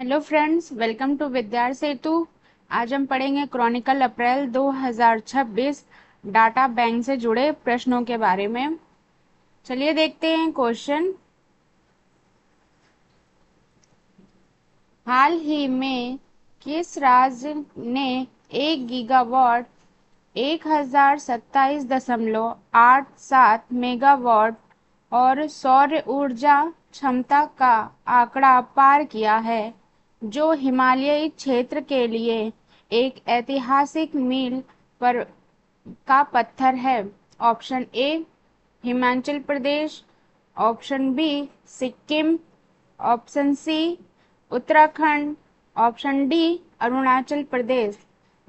Hello friends, welcome to विद्यार्थी सेतु। आज हम पढ़ेंगे क्रॉनिकल अप्रैल 2026 डाटा बैंक से जुड़े प्रश्नों के बारे में। चलिए देखते हैं क्वेश्चन। हाल ही में किस राज्य ने 1 गीगावाट 1027.87 मेगावाट और सौर ऊर्जा क्षमता का आंकड़ा पार किया है, जो हिमालयी क्षेत्र के लिए एक ऐतिहासिक मील पर का पत्थर है? Option A Himachal Pradesh, option B Sikkim, option C Uttarakhand, option D Arunachal Pradesh,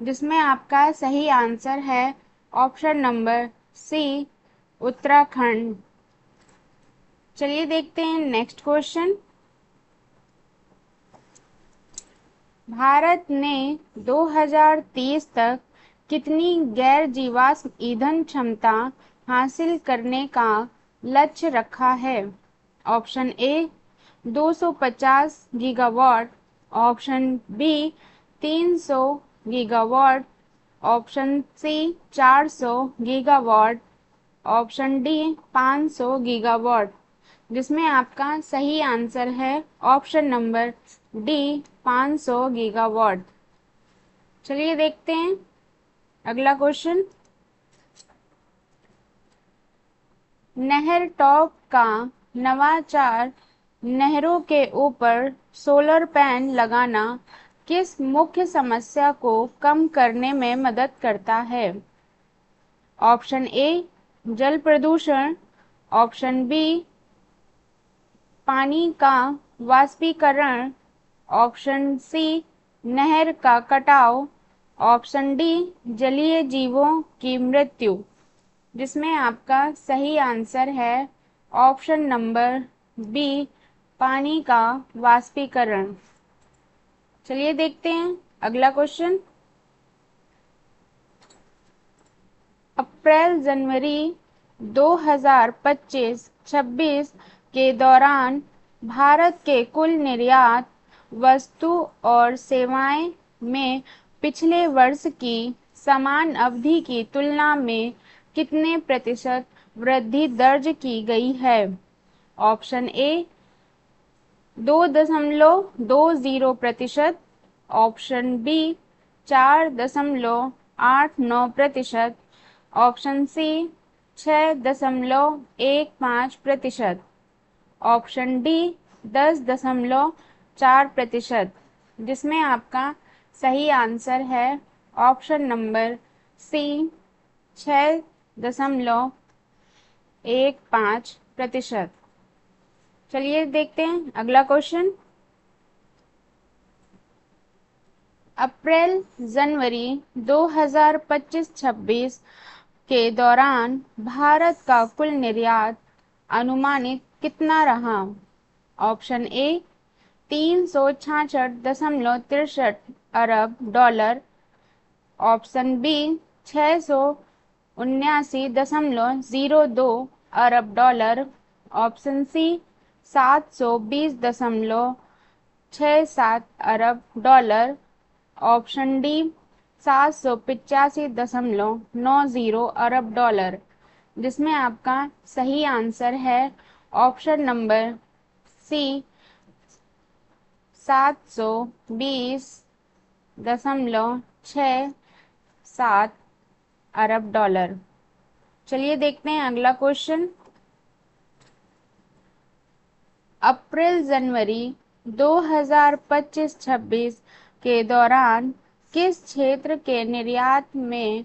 जिसमें आपका सही आंसर है ऑप्शन नंबर सी उत्तराखंड। चलिए देखते हैं नेक्स्ट क्वेश्चन। भारत ने 2030 तक कितनी गैर जीवाश्म ईंधन क्षमता हासिल करने का लक्ष्य रखा है? Option A 250 gigawatt, option B 300 gigawatt, option C 400 gigawatt, option D 500 gigawatt, जिसमें आपका सही आंसर है ऑप्शन नंबर डी 500 गीगावाट। चलिए देखते हैं अगला क्वेश्चन। नहर टॉप का नवाचार नहरों के ऊपर सोलर पैनल लगाना किस मुख्य समस्या को कम करने में मदद करता है? ऑप्शन ए जल प्रदूषण, ऑप्शन बी पानी का वाष्पीकरण, ऑप्शन सी नहर का कटाव, ऑप्शन डी जलीय जीवों की मृत्यु, जिसमें आपका सही आंसर है ऑप्शन नंबर बी पानी का वाष्पीकरण। चलिए देखते हैं अगला क्वेश्चन। अप्रैल जनवरी 2025-26 के दौरान भारत के कुल निर्यात वस्तु और सेवाएं में पिछले वर्ष की समान अवधि की तुलना में कितने प्रतिशत वृद्धि दर्ज की गई है? Option A 2.20%, option B 4.89%, option C 6.15%, option D 10.4%, जिसमें आपका सही आंसर है ऑप्शन नंबर सी 6.15%। चलिए देखते हैं अगला क्वेश्चन। अप्रैल जनवरी 2025-26 के दौरान भारत का कुल निर्यात अनुमानित कितना रहा? ऑप्शन ए 366.63 अरब डॉलर, ऑप्शन बी 679.02 अरब डॉलर, ऑप्शन सी 720.67 अरब डॉलर, ऑप्शन डी 785.90 अरब डॉलर, जिसमें आपका सही आंसर है ऑप्शन नंबर सी 720.67 अरब डॉलर। चलिए देखते हैं अगला क्वेश्चन। अप्रैल जनवरी 2025-26 के दौरान किस क्षेत्र के निर्यात में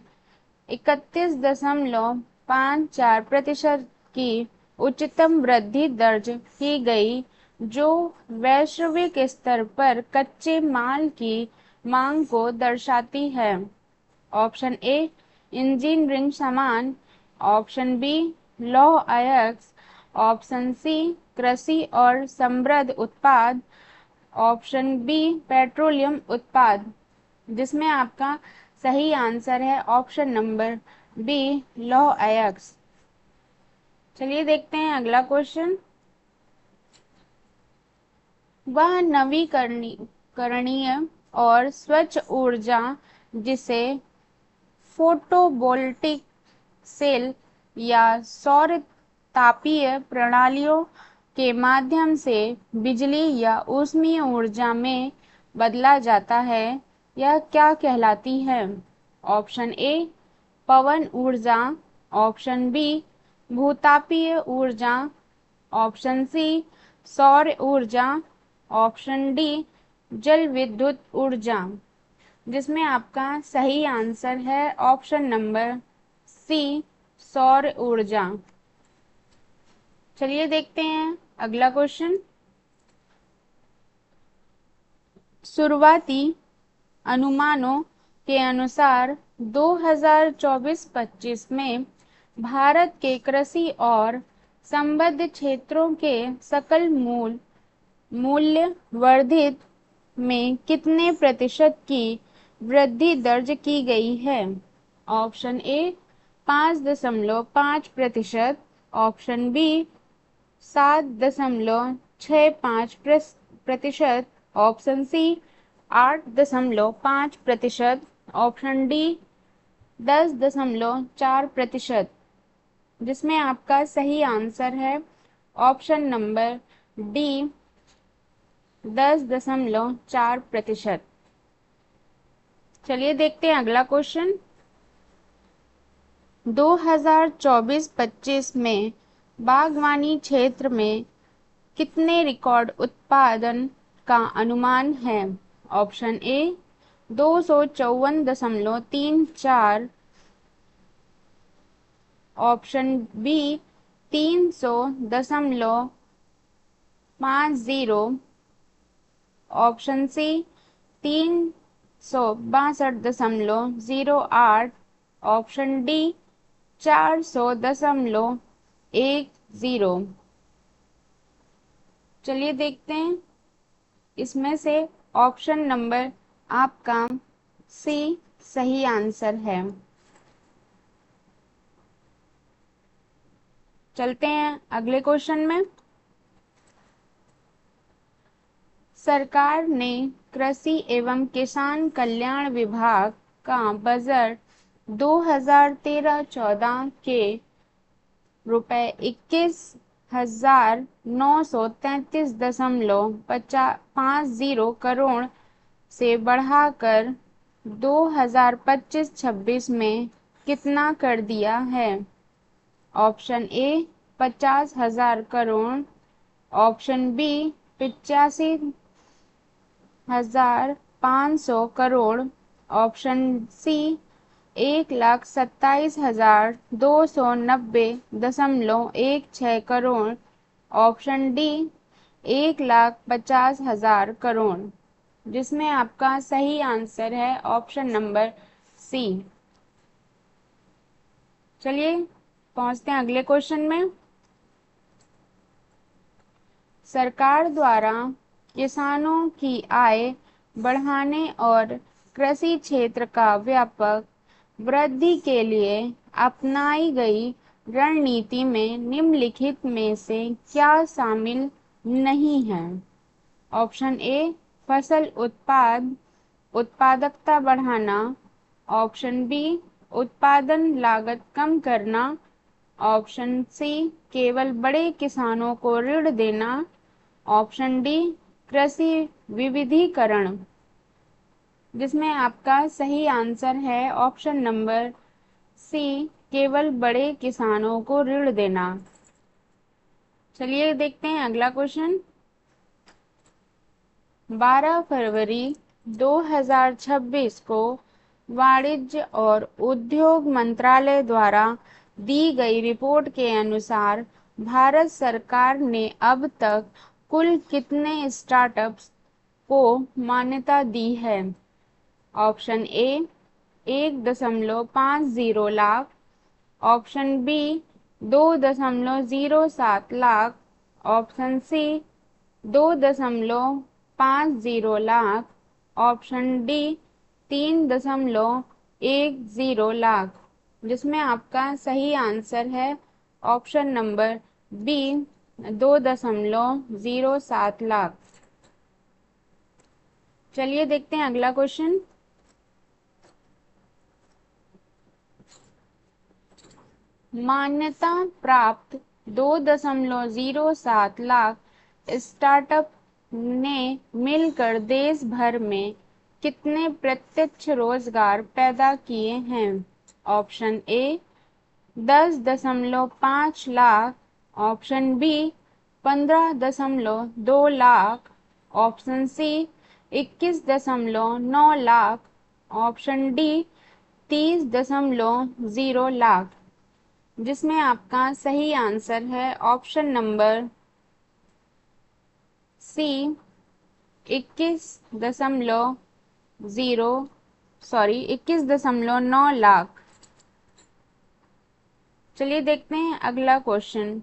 31.54% की उच्चतम वृद्धि दर्ज की गई, जो वैश्विक स्तर पर कच्चे माल की मांग को दर्शाती है? ऑप्शन ए इंजीनियरिंग सामान, ऑप्शन बी लौह अयस्क, ऑप्शन सी कृषि और समृद्ध उत्पाद, ऑप्शन बी पेट्रोलियम उत्पाद, जिसमें आपका सही आंसर है ऑप्शन नंबर बी लौह अयस्क। चलिए देखते हैं अगला क्वेश्चन। वह नवीकरणीय करणीय और स्वच्छ ऊर्जा, जिसे फोटोवोल्टिक सेल या सौर तापीय प्रणालियों के माध्यम से बिजली या ऊष्मीय ऊर्जा में बदला जाता है, यह क्या कहलाती है? ऑप्शन ए पवन ऊर्जा, ऑप्शन बी भूतापीय ऊर्जा, ऑप्शन सी सौर ऊर्जा, ऑप्शन डी जल विद्युत ऊर्जा। जिसमें आपका सही आंसर है ऑप्शन नंबर सी सौर ऊर्जा। चलिए देखते हैं अगला क्वेश्चन। शुरुआती अनुमानों के अनुसार 2024-25 में भारत के कृषि और संबद्ध क्षेत्रों के सकल मूल्य वर्धित में कितने प्रतिशत की वृद्धि दर्ज की गई है? Option A 5.5%, option B 7.65%, option C 8.5%, option D 10.4%। जिसमें आपका सही आंसर है ऑप्शन नंबर डी 10.4%। चलिए देखते हैं अगला क्वेश्चन। 2024-25 में बागवानी क्षेत्र में कितने रिकॉर्ड उत्पादन का अनुमान है? Option A 254.34, option B 300.50, option C 362.08, option D 400.10। चलिए देखते हैं इसमें से ऑप्शन नंबर आपका सी सही आंसर है। चलते हैं अगले क्वेश्चन में। सरकार ने कृषि एवं किसान कल्याण विभाग का बजट 2013-14 के ₹21,933.50 करोड़ से बढ़ाकर 2025-26 में कितना कर दिया है? Option A 50,000 crore, option B 85,500 crore, option C 1,27,290.16 crore, option D 1,50,000 crore. जिसमें आपका सही आंसर है ऑप्शन नंबर सी। चलिए पहुंचते हैं अगले क्वेश्चन में। सरकार द्वारा किसानों की आय बढ़ाने और कृषि क्षेत्र का व्यापक वृद्धि के लिए अपनाई गई रणनीति में निम्नलिखित में से क्या शामिल नहीं है? ऑप्शन ए फसल उत्पादकता बढ़ाना, ऑप्शन बी उत्पादन लागत कम करना, ऑप्शन सी केवल बड़े किसानों को ऋण देना, ऑप्शन डी कृषि विविधीकरण। जिसमें आपका सही आंसर है ऑप्शन नंबर सी केवल बड़े किसानों को ऋण देना। चलिए देखते हैं अगला क्वेश्चन। 12 फरवरी 2026 को वाणिज्य और उद्योग मंत्रालय द्वारा दी गई रिपोर्ट के अनुसार भारत सरकार ने अब तक कुल कितने स्टार्टअप्स को मान्यता दी है? Option A 1.50 lakh, option B 2.07 lakh, option C 2.50 lakh, option D 3.10 lakh. जिसमें आपका सही आंसर है ऑप्शन नंबर बी 2.07 लाख। चलिए देखते हैं अगला क्वेश्चन। मान्यता प्राप्त 2.07 लाख स्टार्टअप ने मिलकर देश भर में कितने प्रत्यक्ष रोजगार पैदा किए हैं? Option A 10.5 lakh, option B 15.2 lakh, option C 21.9 lakh, option D 30.0 lakh, जिसमें आपका सही आंसर है ऑप्शन नंबर सी 21.9 लाख। चलिए देखते हैं अगला क्वेश्चन।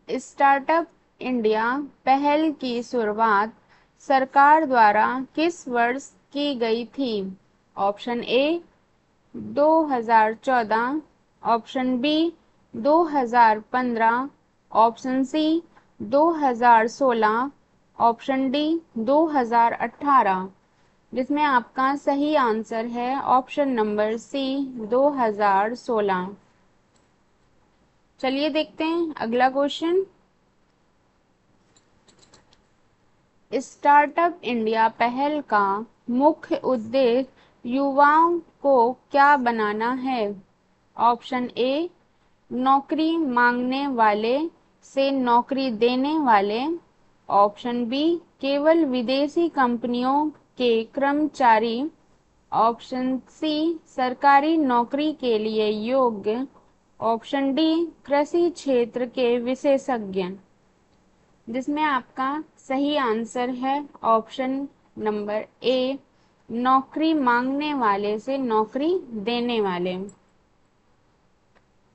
स्टार्टअप इंडिया पहल की शुरुआत सरकार द्वारा किस वर्ष की गई थी? Option A 2014, option B 2015, option C 2016, option D 2018, जिसमें आपका सही आंसर है ऑप्शन नंबर सी 2016। चलिए देखते हैं अगला क्वेश्चन। स्टार्टअप इंडिया पहल का मुख्य उद्देश्य युवाओं को क्या बनाना है? ऑप्शन ए नौकरी मांगने वाले से नौकरी देने वाले, ऑप्शन बी केवल विदेशी कंपनियों के कर्मचारी, ऑप्शन सी सरकारी नौकरी के लिए योग्य, ऑप्शन डी कृषि क्षेत्र के विशेषज्ञ, जिसमें आपका सही आंसर है ऑप्शन नंबर ए नौकरी मांगने वाले से नौकरी देने वाले।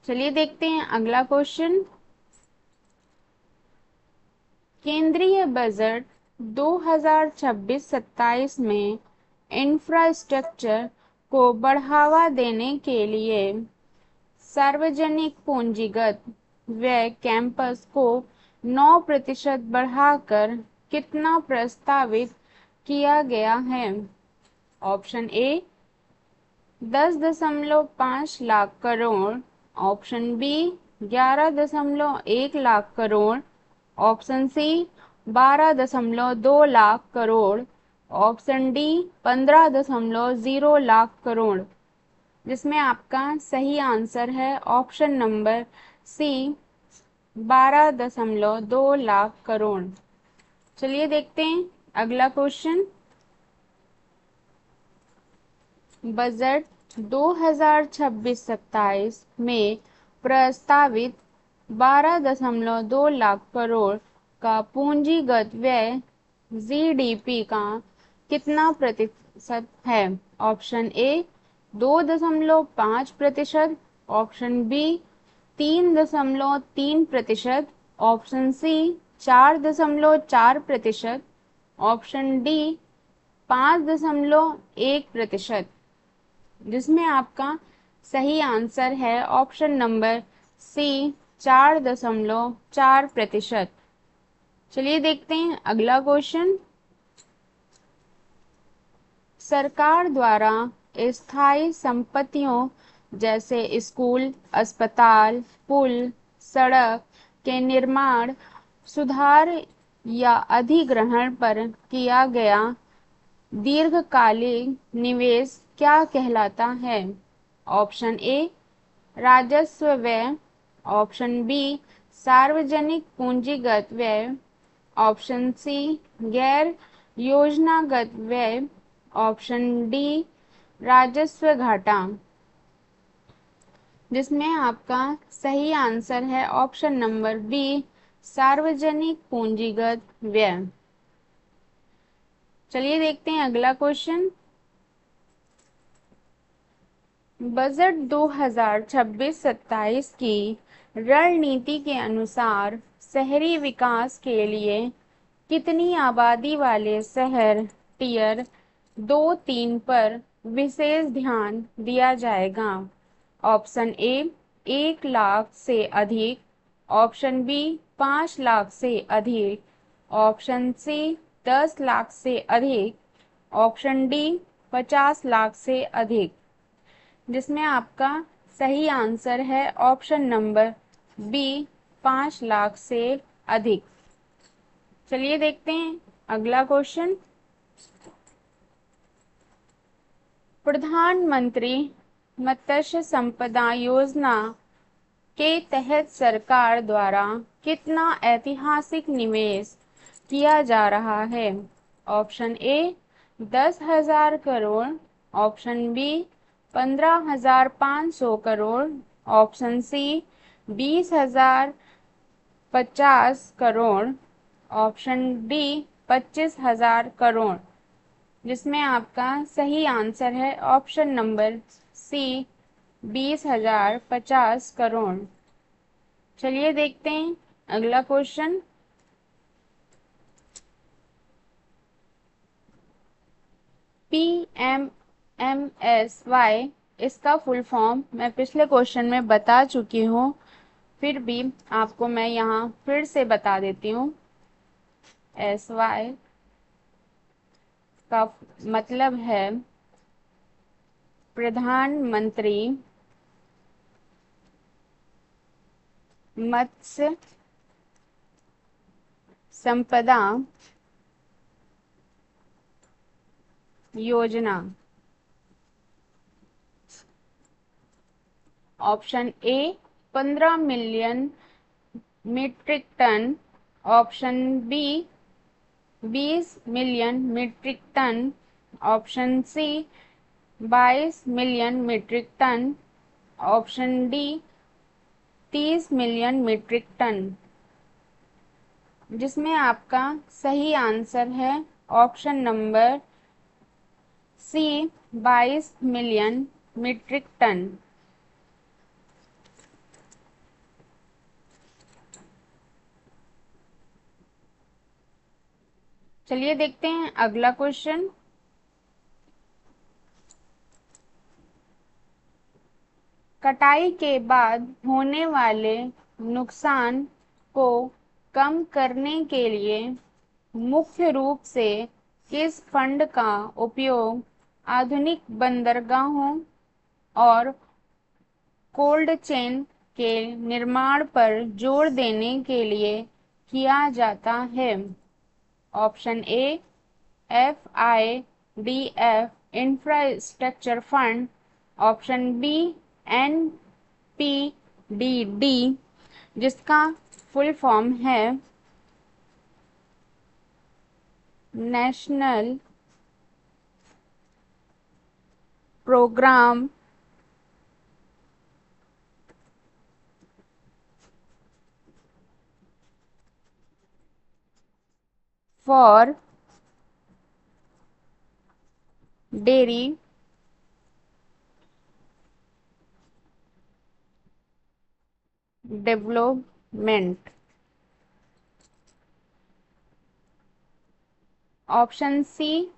चलिए देखते हैं अगला क्वेश्चन। केंद्रीय बजट 2026-27 में इंफ्रास्ट्रक्चर को बढ़ावा देने के लिए सार्वजनिक पूंजीगत व्यय कैंपस को 9% बढ़ाकर कितना प्रस्तावित किया गया है? Option A 10.5 lakh crore, option B 11.1 lakh crore, option C 12.2 lakh crore, option D 15.0 lakh crore, जिसमें आपका सही आंसर है option number C 12.2 lakh crore. चलिए देखते हैं अगला क्वेश्चन। बजट 2026-27 में प्रस्तावित 12.2 लाख करोड़ का पूंजीगत व्यय जीडीपी का कितना प्रतिशत है? Option A 2.5%, option B 3.3%, option C 4.4%, option D 5.1%, जिसमें आपका सही आंसर है ऑप्शन नंबर सी 4.4%। चलिए देखते हैं अगला क्वेश्चन। सरकार द्वारा स्थायी संपत्तियों जैसे स्कूल, अस्पताल, पुल, सड़क के निर्माण, सुधार या अधिग्रहण पर किया गया दीर्घकालिक निवेश क्या कहलाता है? ऑप्शन ए राजस्व व्यय, ऑप्शन बी सार्वजनिक पूंजीगत व्यय, ऑप्शन सी गैर योजनागत व्यय, ऑप्शन डी राजस्व घाटा, जिसमें आपका सही आंसर है ऑप्शन नंबर बी सार्वजनिक पूंजीगत व्यय। चलिए देखते हैं अगला क्वेश्चन। बजट 2026-27 की रणनीति के अनुसार शहरी विकास के लिए कितनी आबादी वाले शहर टियर 2-3 पर विशेष ध्यान दिया जाएगा? ऑप्शन ए 1 लाख से अधिक, ऑप्शन बी 5 लाख से अधिक, ऑप्शन सी 10 लाख से अधिक, ऑप्शन डी 50 लाख से अधिक, जिसमें आपका सही आंसर है ऑप्शन नंबर बी 5 लाख से अधिक। चलिए देखते हैं अगला क्वेश्चन। प्रधानमंत्री मत्स्य संपदा योजना के तहत सरकार द्वारा कितना ऐतिहासिक निवेश किया जा रहा है? Option A 10,000 crore, option B 15,500 crore, option C 20,050 crore, option D 25,000 crore, जिसमें आपका सही आंसर है ऑप्शन नंबर सी 20,050 करोड़। चलिए देखते हैं अगला क्वेश्चन। PMMSY इसका फुल फॉर्म मैं पिछले क्वेश्चन में बता चुकी हूँ, फिर भी आपको मैं यहाँ फिर से बता देती हूँ। SY का मतलब है प्रधानमंत्री मत्स्य संपदा योजना। Option A 15 million metric ton, option B 20 million metric ton, option C 22 million metric ton, option D 30 million metric ton, जिसमें आपका सही आंसर है ऑप्शन नंबर सी 22 मिलियन मीट्रिक टन। चलिए देखते हैं अगला क्वेश्चन। कटाई के बाद होने वाले नुकसान को कम करने के लिए मुख्य रूप से किस फंड का उपयोग आधुनिक बंदरगाहों और कोल्ड चेन के निर्माण पर जोर देने के लिए किया जाता है? Option A FIDF infrastructure fund, option B NPDD, जिसका फुल फॉर्म है national programme for dairy development. Option C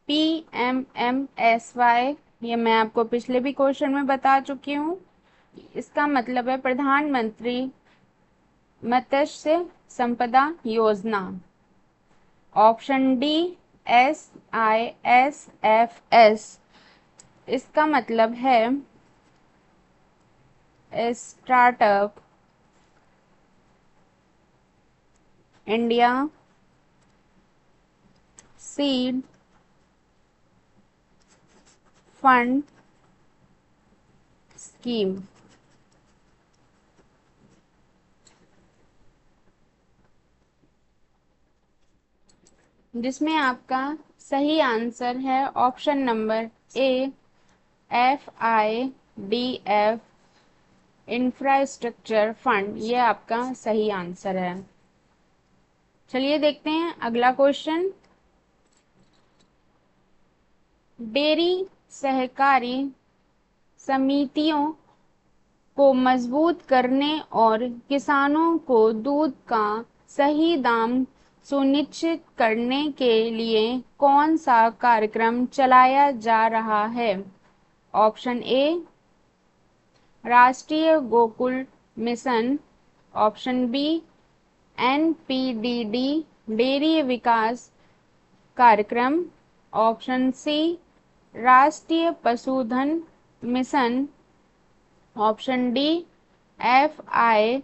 PMMSY, ये मैं आपको पिछले भी क्वेश्चन में बता चुकी हूँ। इसका मतलब है प्रधानमंत्री मत्स्य संपदा योजना। ऑप्शन डी SISFS, इसका मतलब है startup India seed fund scheme. जिसमें आपका सही आंसर है option number A FIDF infrastructure fund, ये आपका सही आंसर है। चलिए देखते हैं अगला क्वेश्चन। डेयरी सहकारी समितियों को मजबूत करने और किसानों को दूध का सही दाम सुनिश्चित करने के लिए कौन सा कार्यक्रम चलाया जा रहा है? Option A Rashtriya Gokul mission, option B NPDD, dairy विकास कार्यक्रम, ऑप्शन सी राष्ट्रीय पशुधन मिशन, ऑप्शन डी FIDF,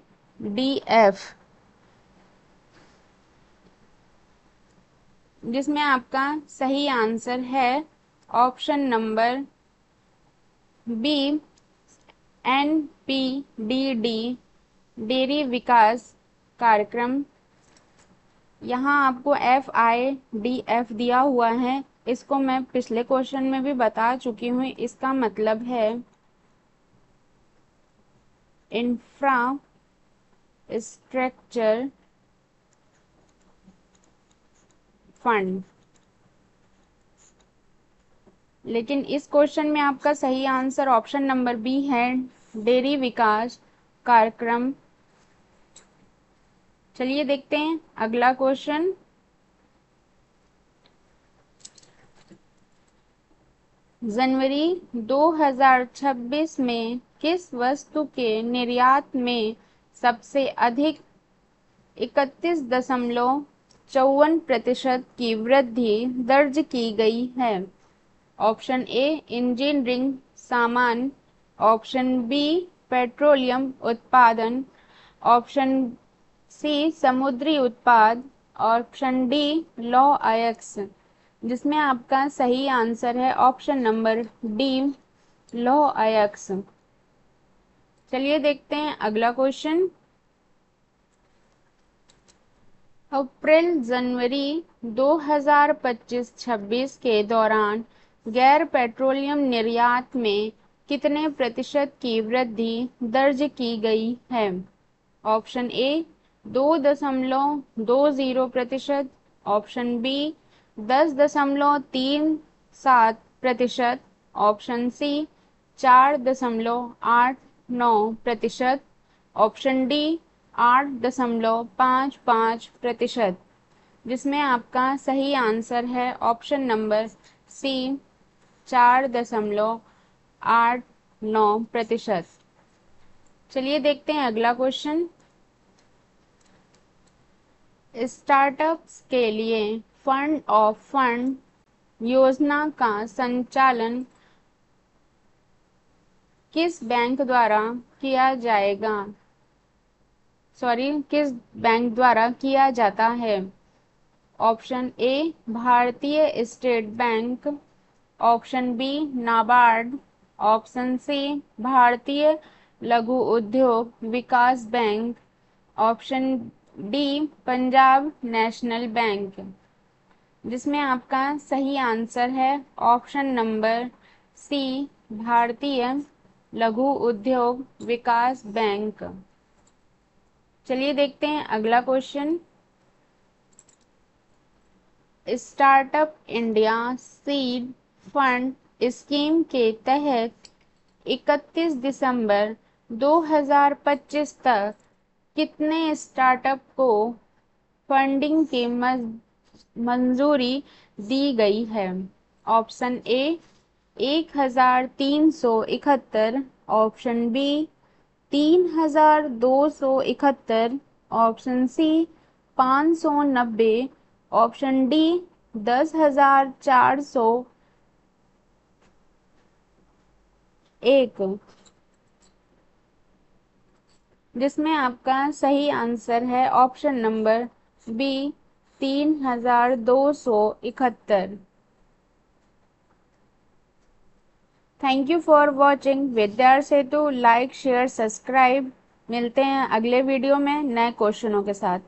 जिसमें आपका सही आंसर है option number B NPDD, dairy विकास कार्यक्रम। यहाँ आपको FIDF दिया हुआ है, इसको मैं पिछले क्वेश्चन में भी बता चुकी हूँ। इसका मतलब है इंफ्रास्ट्रक्चर फंड। लेकिन इस क्वेश्चन में आपका सही आंसर ऑप्शन नंबर बी है, डेयरी विकास कार्यक्रम। चलिए देखते हैं अगला क्वेश्चन। जनवरी 2026 में किस वस्तु के निर्यात में सबसे अधिक 31.54% की वृद्धि दर्ज की गई है? ऑप्शन ए इंजीनियरिंग सामान, ऑप्शन बी पेट्रोलियम उत्पादन, ऑप्शन सी समुद्री उत्पाद, ऑप्शन डी लौह अयस्क, जिसमें आपका सही आंसर है ऑप्शन नंबर डी लौह अयस्क। चलिए देखते हैं अगला क्वेश्चन। अप्रैल जनवरी 2025-26 के दौरान गैर पेट्रोलियम निर्यात में कितने प्रतिशत की वृद्धि दर्ज की गई है? Option A 2.20%, option B 10.37%, option C 4.89%, option D 8.55%, जिसमें आपका सही आंसर है ऑप्शन नंबर सी 4.89%। चलिए देखते हैं अगला क्वेश्चन। स्टार्टअप्स के लिए फंड ऑफ फंड योजना का संचालन किस बैंक द्वारा किया जाता है? ऑप्शन ए भारतीय state bank, option B NABARD, option C भारतीय लघु उद्योग विकास bank, option D Punjab national bank, जिसमें आपका सही आंसर है ऑप्शन नंबर सी भारतीय लघु उद्योग विकास बैंक। चलिए देखते हैं अगला question. Startup India seed fund scheme के तहत 31 दिसंबर 2025 तक कितने स्टार्टअप को फंडिंग की मंजूरी दी गई है? Option A 1371, option B 3271, option C 590, option D 10,401, जिसमें आपका सही आंसर है option number B 3271। Thank you for watching Vidya Setu. Like share subscribe. मिलते हैं अगले वीडियो में नए क्वेश्चनों के साथ।